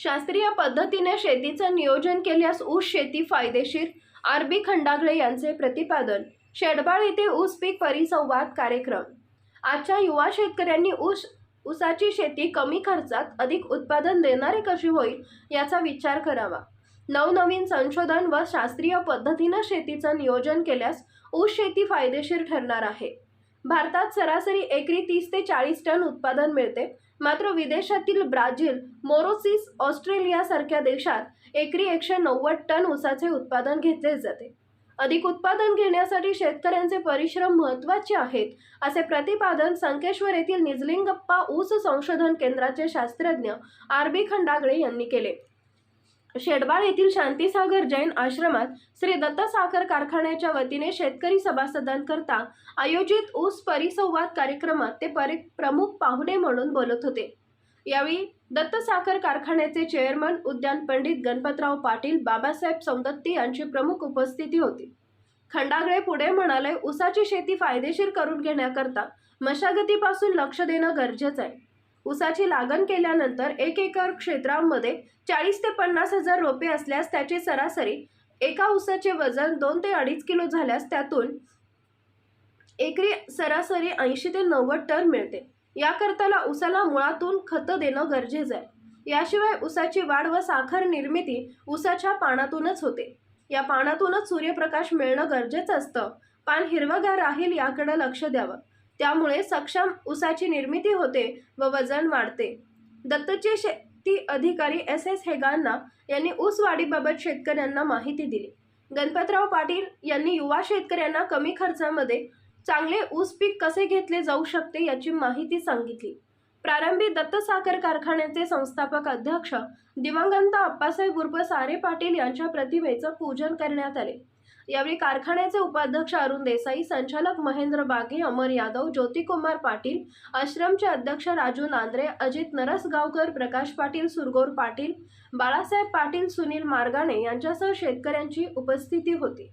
शास्त्रीय पद्धतीने शेतीचं नियोजन केल्यास ऊस शेती फायदेशीर, आर.बी. खंडागळे यांचे प्रतिपादन. शेडबाळ येथे ऊस पीक परिसंवाद कार्यक्रम. आजच्या युवा शेतकऱ्यांनी ऊसाची शेती कमी खर्चात अधिक उत्पादन देणारी कशी होईल याचा विचार करावा. नवनवीन संशोधन व शास्त्रीय पद्धतीने शेतीचं नियोजन केल्यास ऊस शेती फायदेशीर ठरणार आहे. भारतात सरासरी एकरी 30 ते 40 टन उत्पादन मिळते. मात्र विदेशातील ब्राझील, मॉरिशस, ऑस्ट्रेलिया सारख्या देशात एकरी 190 टन ऊसाचे उत्पादन घेतले जाते. अधिक उत्पादन घेण्यासाठी शेतकऱ्यांचे परिश्रम महत्त्वाचे आहेत, असे प्रतिपादन संकेश्वर येथील निजलिंगप्पा ऊस संशोधन केंद्राचे शास्त्रज्ञ आर.बी. खंडागळे यांनी केले. शेडबाळ येथील शांतीसागर जैन आश्रमात श्री दत्त साखर कारखान्याच्या वतीने शेतकरी सभासदांकरता आयोजित ऊस परिसंवाद कार्यक्रमात ते प्रमुख पाहुणे म्हणून बोलत होते. यावेळी दत्त साखर कारखान्याचे चेअरमन उद्यान पंडित गणपतराव पाटील, बाबासाहेब सौंदत्ती यांची प्रमुख उपस्थिती होती. खंडागळे पुढे म्हणाले, ऊसाची शेती फायदेशीर करून घेण्याकरता मशागतीपासून लक्ष देणं गरजेचं आहे. ऊसाची लागण केल्यानंतर 1 एकर क्षेत्रामध्ये 40 ते 50 हजार रोपे असल्यास त्याची सरासरी एका ऊसाचे वजन 2 ते 2.5 किलो झाल्यास त्यातून एकरी सरासरी 80 ते 90 टन मिळते. याकरता ऊसाला मुळातून खतं देणं गरजेचं आहे. याशिवाय ऊसाची वाढ व साखर निर्मिती ऊसाच्या पानातूनच होते. या पानातूनच सूर्यप्रकाश मिळणं गरजेचं असतं. पान हिरवंगार राहील याकडे लक्ष द्यावं. त्यामुळे सक्षम ऊसाची निर्मिती होते व वजन वाढते. दत्तचे शेती अधिकारी S.S. हेगांना यांनी ऊस वाढीबाबत शेतकऱ्यांना माहिती दिली. गणपतराव पाटील यांनी युवा शेतकऱ्यांना कमी खर्चामध्ये चांगले ऊस पीक कसे घेतले जाऊ शकते याची माहिती सांगितली. प्रारंभी दत्त साखर कारखान्याचे संस्थापक अध्यक्ष दिवंगत आप्पासाहेब उर्फ सारे पाटील यांच्या प्रतिमेचं पूजन करण्यात आले. यावेळी कारखान्याचे उपाध्यक्ष अरुण देसाई, संचालक महेंद्र बागे, अमर यादव, ज्योतिकुमार पाटील, आश्रमचे अध्यक्ष राजू नांद्रे, अजित नरसगावकर, प्रकाश पाटील, सुरगोर पाटील, बाळासाहेब पाटील, सुनील मारगाणे यांच्यासह शेतकऱ्यांची उपस्थिती होती.